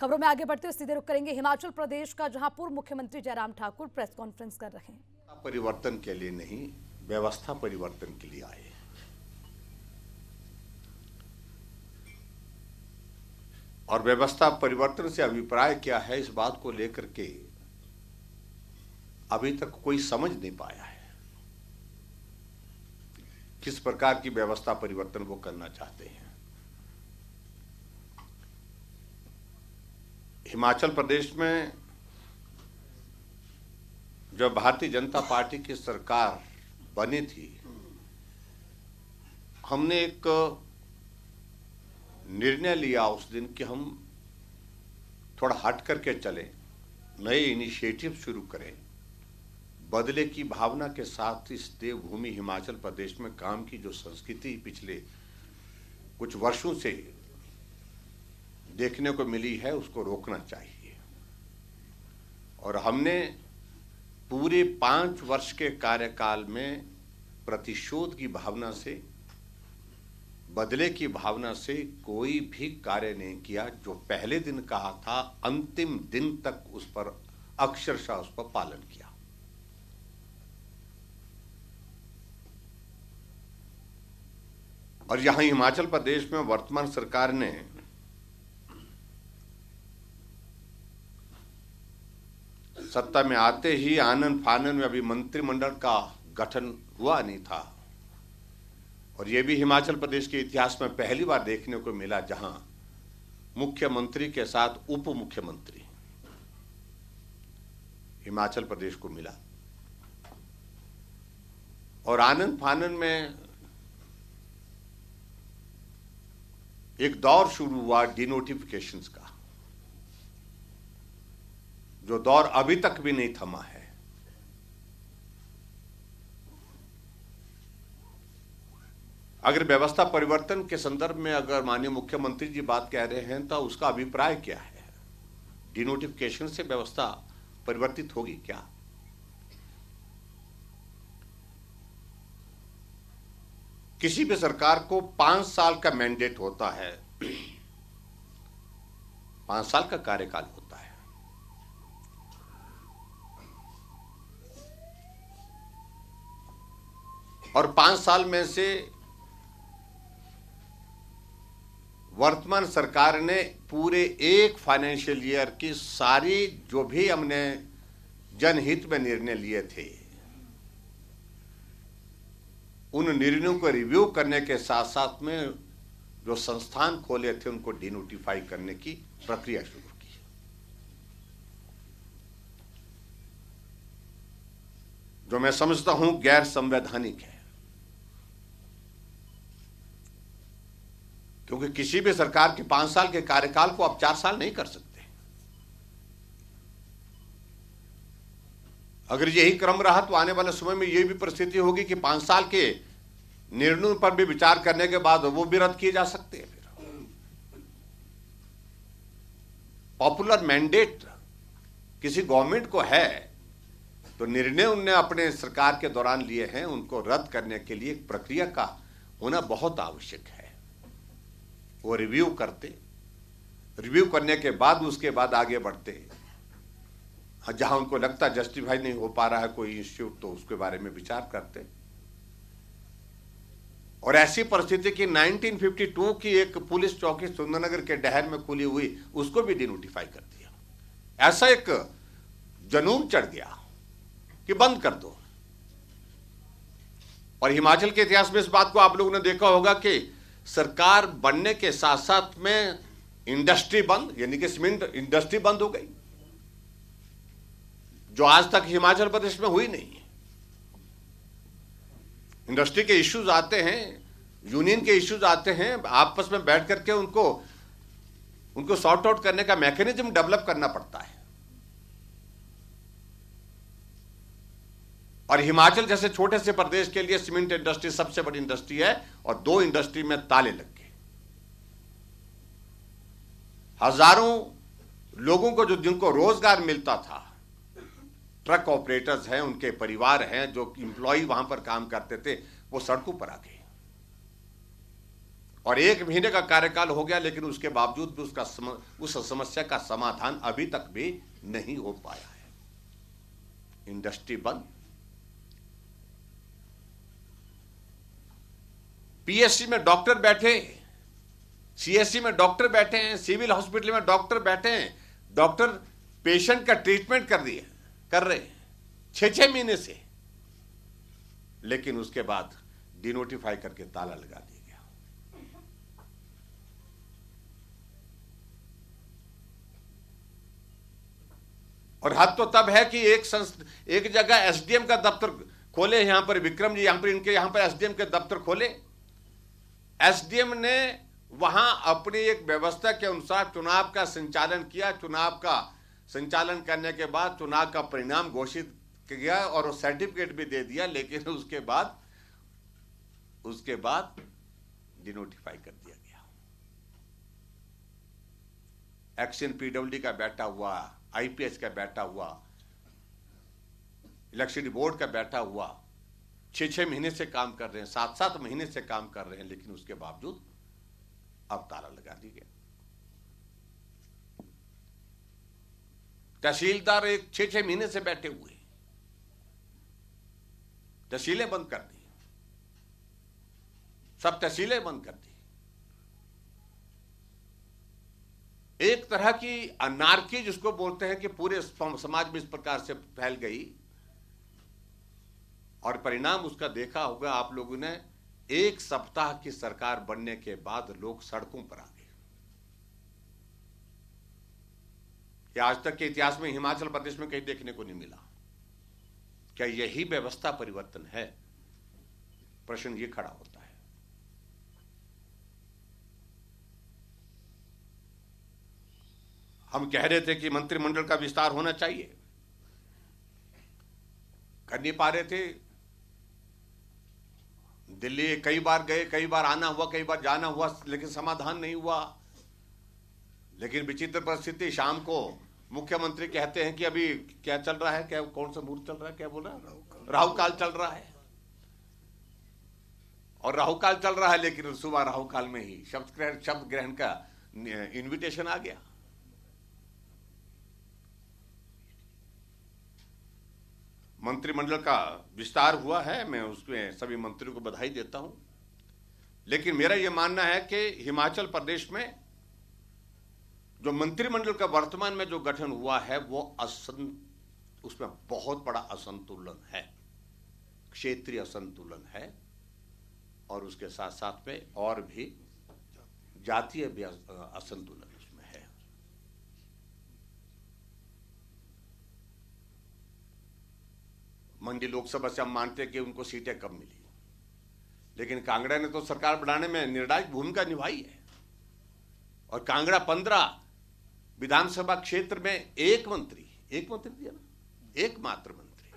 खबरों में आगे बढ़ते हुए सीधे रुख करेंगे हिमाचल प्रदेश का, जहां पूर्व मुख्यमंत्री जयराम ठाकुर प्रेस कॉन्फ्रेंस कर रहे हैं। परिवर्तन के लिए नहीं, व्यवस्था परिवर्तन के लिए आए। और व्यवस्था परिवर्तन से अभिप्राय क्या है, इस बात को लेकर के अभी तक कोई समझ नहीं पाया है किस प्रकार की व्यवस्था परिवर्तन वो करना चाहते हैं। हिमाचल प्रदेश में जब भारतीय जनता पार्टी की सरकार बनी थी, हमने एक निर्णय लिया उस दिन कि हम थोड़ा हट करके चलें, नए इनिशिएटिव शुरू करें, बदले की भावना के साथ इस देवभूमि हिमाचल प्रदेश में काम की जो संस्कृति पिछले कुछ वर्षों से देखने को मिली है उसको रोकना चाहिए। और हमने पूरे 5 वर्ष के कार्यकाल में प्रतिशोध की भावना से, बदले की भावना से कोई भी कार्य नहीं किया। जो पहले दिन कहा था, अंतिम दिन तक उस पर अक्षरशः उस पर पालन किया। और यहां हिमाचल प्रदेश में वर्तमान सरकार ने सत्ता में आते ही आनन फानन में, अभी मंत्रिमंडल का गठन हुआ नहीं था, और यह भी हिमाचल प्रदेश के इतिहास में पहली बार देखने को मिला जहां मुख्यमंत्री के साथ उप मुख्यमंत्री हिमाचल प्रदेश को मिला। और आनन फानन में एक दौर शुरू हुआ डिनोटिफिकेशंस का, जो दौर अभी तक भी नहीं थमा है। अगर व्यवस्था परिवर्तन के संदर्भ में अगर माननीय मुख्यमंत्री जी बात कह रहे हैं तो उसका अभिप्राय क्या है? डिनोटिफिकेशन से व्यवस्था परिवर्तित होगी क्या? किसी भी सरकार को 5 साल का मैंडेट होता है, 5 साल का कार्यकाल होता है। और 5 साल में से वर्तमान सरकार ने पूरे एक फाइनेंशियल ईयर की सारी जो भी हमने जनहित में निर्णय लिए थे, उन निर्णयों को रिव्यू करने के साथ साथ में जो संस्थान खोले थे उनको डिनोटिफाई करने की प्रक्रिया शुरू की। जो मैं समझता हूं गैर संवैधानिक है, क्योंकि किसी भी सरकार के 5 साल के कार्यकाल को आप 4 साल नहीं कर सकते। अगर यही क्रम रहा तो आने वाले समय में यह भी परिस्थिति होगी कि 5 साल के निर्णयों पर भी विचार करने के बाद वो भी रद्द किए जा सकते हैं। फिर पॉपुलर मैंडेट किसी गवर्नमेंट को है तो निर्णय उनने अपने सरकार के दौरान लिए हैं, उनको रद्द करने के लिए एक प्रक्रिया का होना बहुत आवश्यक है। वो रिव्यू करते, रिव्यू करने के बाद उसके बाद आगे बढ़ते। जहां उनको लगता जस्टिफाई नहीं हो पा रहा है कोई इंस्टीट्यूट तो उसके बारे में विचार करते। और ऐसी परिस्थिति की 1952 की एक पुलिस चौकी सुंदरनगर के डहर में खुली हुई, उसको भी डिनोटिफाई कर दिया। ऐसा एक जुनून चढ़ गया कि बंद कर दो। और हिमाचल के इतिहास में इस बात को आप लोगों ने देखा होगा कि सरकार बनने के साथ साथ में इंडस्ट्री बंद, यानी कि सीमेंट इंडस्ट्री बंद हो गई, जो आज तक हिमाचल प्रदेश में हुई नहीं है। इंडस्ट्री के इश्यूज आते हैं, यूनियन के इश्यूज आते हैं, आपस में बैठ करके उनको सॉर्ट आउट करने का मैकेनिज्म डेवलप करना पड़ता है। और हिमाचल जैसे छोटे से प्रदेश के लिए सीमेंट इंडस्ट्री सबसे बड़ी इंडस्ट्री है, और 2 इंडस्ट्री में ताले लग गए। हजारों लोगों को जिनको रोजगार मिलता था, ट्रक ऑपरेटर्स हैं, उनके परिवार हैं, जो एम्प्लॉय वहां पर काम करते थे, वो सड़कों पर आ गए। और 1 महीने का कार्यकाल हो गया, लेकिन उसके बावजूद भी उस समस्या का समाधान अभी तक भी नहीं हो पाया है। इंडस्ट्री बंद, पीएससी में डॉक्टर बैठे, सीएससी में डॉक्टर बैठे हैं, सिविल हॉस्पिटल में डॉक्टर बैठे हैं, डॉक्टर पेशेंट का ट्रीटमेंट कर रहे हैं 6-6 महीने से, लेकिन उसके बाद डिनोटिफाई करके ताला लगा दिया गया। और हद तो तब है कि एक जगह एसडीएम का दफ्तर खोले, यहां पर विक्रम जी यहां पर एसडीएम के दफ्तर खोले। एसडीएम ने वहां अपनी एक व्यवस्था के अनुसार चुनाव का संचालन किया। चुनाव का संचालन करने के बाद चुनाव का परिणाम घोषित किया और सर्टिफिकेट भी दे दिया, लेकिन उसके बाद डिनोटिफाई कर दिया गया। एक्शन पीडब्ल्यूडी का बैठा हुआ, आईपीएस का बैठा हुआ, इलेक्शन बोर्ड का बैठा हुआ 6-6 महीने से काम कर रहे हैं, 7-7 महीने से काम कर रहे हैं, लेकिन उसके बावजूद अब ताला लगा दिया गया। तहसीलदार 6-6 महीने से बैठे हुए, तहसीलें बंद कर दी, सब तहसीलें बंद कर दी। एक तरह की अनार्की जिसको बोलते हैं कि पूरे समाज में इस प्रकार से फैल गई, और परिणाम उसका देखा होगा आप लोगों ने। 1 सप्ताह की सरकार बनने के बाद लोग सड़कों पर आ गए। यह आज तक के इतिहास में हिमाचल प्रदेश में कहीं देखने को नहीं मिला। क्या यही व्यवस्था परिवर्तन है? प्रश्न ये खड़ा होता है। हम कह रहे थे कि मंत्रिमंडल का विस्तार होना चाहिए, कर नहीं पा रहे थे। दिल्ली कई बार गए, कई बार आना हुआ, कई बार जाना हुआ, लेकिन समाधान नहीं हुआ। लेकिन विचित्र परिस्थिति, शाम को मुख्यमंत्री कहते हैं कि अभी क्या चल रहा है, क्या कौन सा मुहूर्त चल रहा है, क्या बोल रहा है, राहु काल चल रहा है। और राहु काल चल रहा है, लेकिन सुबह राहु काल में ही शब्द ग्रहण का इनविटेशन आ गया। मंत्रिमंडल का विस्तार हुआ है, मैं उसमें सभी मंत्रियों को बधाई देता हूं, लेकिन मेरा यह मानना है कि हिमाचल प्रदेश में जो मंत्रिमंडल का वर्तमान में जो गठन हुआ है वो उसमें बहुत बड़ा असंतुलन है, क्षेत्रीय असंतुलन है, और उसके साथ साथ में और भी जातीय भी असंतुलन उसमें है। मंडी लोकसभा से हम मानते हैं कि उनको सीटें कम मिली, लेकिन कांगड़ा ने तो सरकार बनाने में निर्णायक भूमिका निभाई है। और कांगड़ा 15 विधानसभा क्षेत्र में एक मंत्री दिया ना, एकमात्र मंत्री,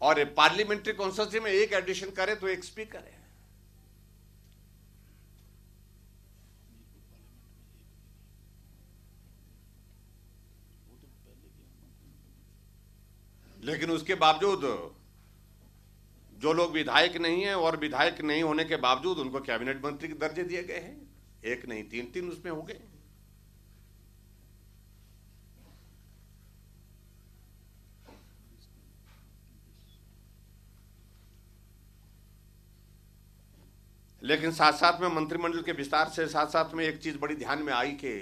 और पार्लियामेंट्री कॉन्स्टिट्यूंसी में एक एडिशन करे तो एक स्पीकर है। लेकिन उसके बावजूद जो लोग विधायक नहीं हैं और विधायक नहीं होने के बावजूद उनको कैबिनेट मंत्री के दर्जे दिए गए हैं, एक नहीं 3 उसमें हो गए। लेकिन साथ साथ में मंत्रिमंडल के विस्तार से साथ साथ में एक चीज बड़ी ध्यान में आई कि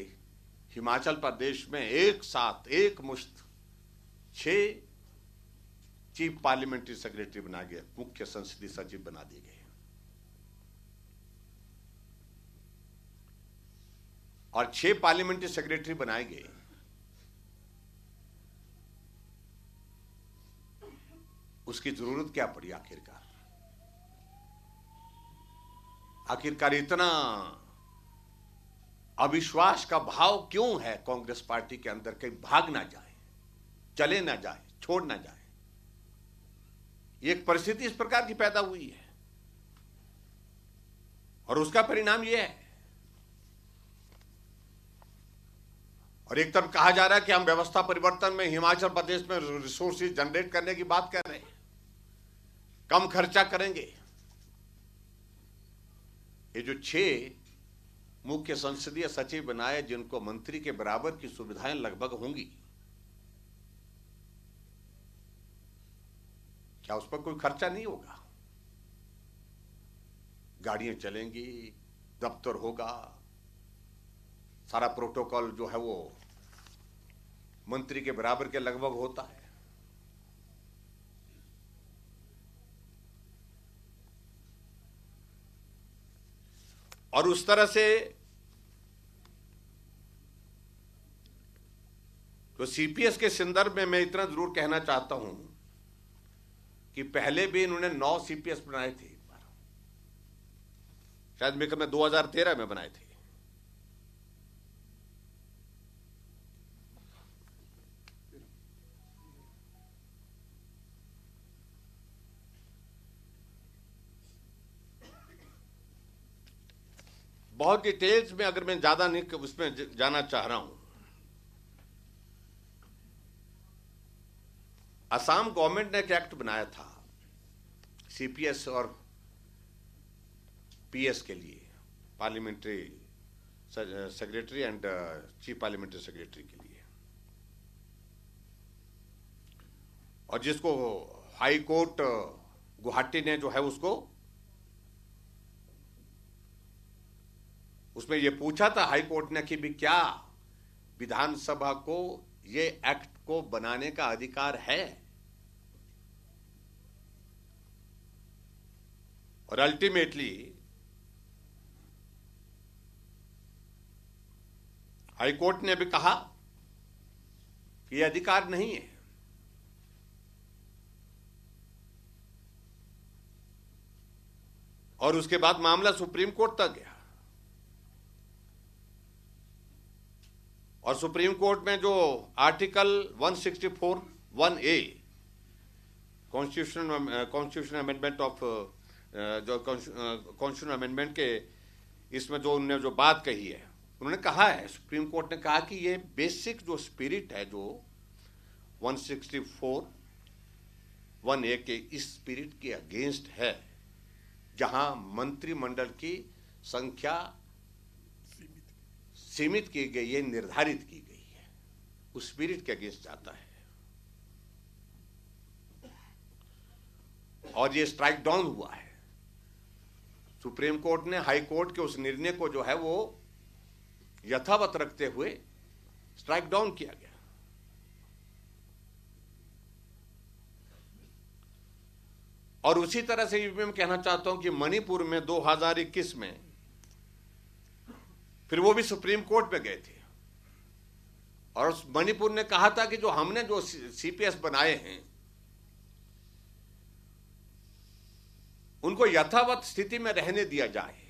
हिमाचल प्रदेश में एक साथ एक मुश्त 6 चीफ पार्लियामेंट्री सेक्रेटरी बना गया, मुख्य संसदीय सचिव बना दिए गए, और 6 पार्लियामेंट्री सेक्रेटरी बनाए गए। उसकी जरूरत क्या पड़ी आखिरकार इतना अविश्वास का भाव क्यों है कांग्रेस पार्टी के अंदर, कहीं भाग ना जाए, चले ना जाए, छोड़ ना जाए। एक परिस्थिति इस प्रकार की पैदा हुई है और उसका परिणाम यह है। और एक तरफ कहा जा रहा है कि हम व्यवस्था परिवर्तन में हिमाचल प्रदेश में रिसोर्सेज जनरेट करने की बात कर रहे हैं, कम खर्चा करेंगे, ये जो 6 मुख्य संसदीय सचिव बनाए, जिनको मंत्री के बराबर की सुविधाएं लगभग होंगी, क्या उस पर कोई खर्चा नहीं होगा? गाड़ियां चलेंगी, दफ्तर होगा, सारा प्रोटोकॉल जो है वो मंत्री के बराबर के लगभग होता है। और उस तरह से तो सीपीएस के संदर्भ में मैं इतना जरूर कहना चाहता हूं कि पहले भी इन्होंने 9 सीपीएस बनाए थे, एक बार शायद मेरे में 2013 में बनाए थे। बहुत डिटेल्स में अगर मैं ज्यादा नहीं उसमें जाना चाह रहा हूं, असम गवर्नमेंट ने एक एक्ट बनाया था सीपीएस और पीएस के लिए, parliamentary secretary and chief parliamentary secretary के लिए, और जिसको हाई कोर्ट गुवाहाटी ने जो है उसमें ये पूछा था हाई कोर्ट ने कि भी क्या विधानसभा को ये एक्ट को बनाने का अधिकार है, और अल्टीमेटली हाई कोर्ट ने भी कहा कि यह अधिकार नहीं है। और उसके बाद मामला सुप्रीम कोर्ट तक गया, और सुप्रीम कोर्ट में जो article 164(1)(a) constitutional amendment of जो कॉन्स्टिट्यूशनल अमेंडमेंट के इसमें जो उन्होंने जो बात कही है, उन्होंने कहा है, सुप्रीम कोर्ट ने कहा कि ये बेसिक जो स्पिरिट है जो 164(1)(a) के इस स्पिरिट के अगेंस्ट है, जहां मंत्रिमंडल की संख्या सीमित की गई है, निर्धारित की गई है, उस स्पिरिट के अगेंस्ट जाता है। और ये स्ट्राइक डाउन हुआ है। सुप्रीम कोर्ट ने हाई कोर्ट के उस निर्णय को जो है वो यथावत रखते हुए स्ट्राइक डाउन किया गया। और उसी तरह से मैं कहना चाहता हूं कि मणिपुर में 2021 में फिर वो भी सुप्रीम कोर्ट में गए थे, और मणिपुर ने कहा था कि जो हमने जो सीपीएस बनाए हैं उनको यथावत स्थिति में रहने दिया जाए।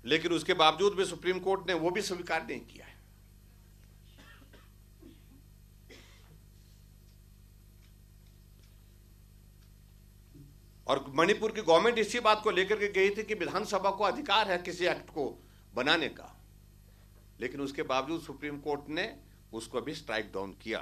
लेकिन उसके बावजूद भी सुप्रीम कोर्ट ने वो भी स्वीकार नहीं किया है। और मणिपुर की गवर्नमेंट इसी बात को लेकर के गई थी कि विधानसभा को अधिकार है किसी एक्ट को बनाने का, लेकिन उसके बावजूद सुप्रीम कोर्ट ने उसको भी स्ट्राइक डाउन किया।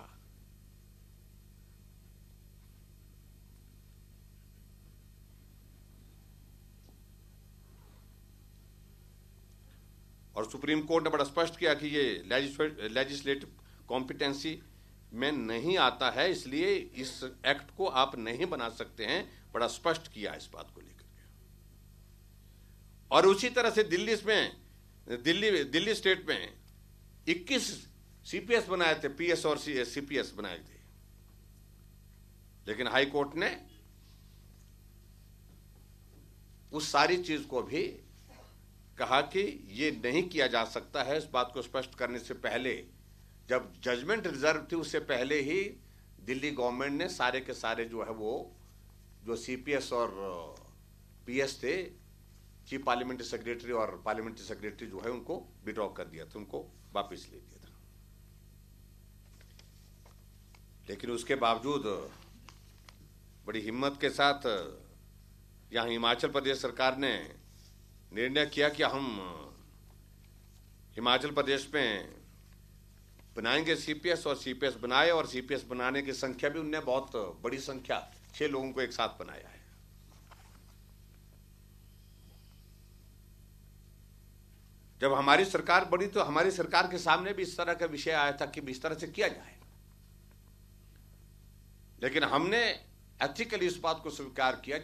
और सुप्रीम कोर्ट ने बड़ा स्पष्ट किया कि ये लेजिस्लेटिव कॉम्पिटेंसी में नहीं आता है, इसलिए इस एक्ट को आप नहीं बना सकते हैं, बड़ा स्पष्ट किया इस बात को लेकर के। और उसी तरह से दिल्ली स्टेट में 21 सीपीएस बनाए थे, पीएस और सीपीएस बनाए थे, लेकिन हाई कोर्ट ने उस सारी चीज को भी कहा कि ये नहीं किया जा सकता है। इस बात को स्पष्ट करने से पहले, जब जजमेंट रिजर्व थी, उससे पहले ही दिल्ली गवर्नमेंट ने सारे के सारे जो है वो जो सीपीएस और पीएस थे, चीफ पार्लियामेंट्री सेक्रेटरी और पार्लियामेंट्री सेक्रेटरी जो है उनको विड्रॉ कर दिया था, उनको वापस ले दिया था। लेकिन उसके बावजूद बड़ी हिम्मत के साथ यहाँ हिमाचल प्रदेश सरकार ने निर्णय किया कि हम हिमाचल प्रदेश में बनाएंगे सीपीएस, और सीपीएस बनाए, और सीपीएस बनाने की संख्या भी उनने बहुत बड़ी संख्या 6 लोगों को एक साथ बनाया है। जब हमारी सरकार बनी तो हमारी सरकार के सामने भी इस तरह का विषय आया था कि इस तरह से किया जाए, लेकिन हमने एथिकली इस बात को स्वीकार किया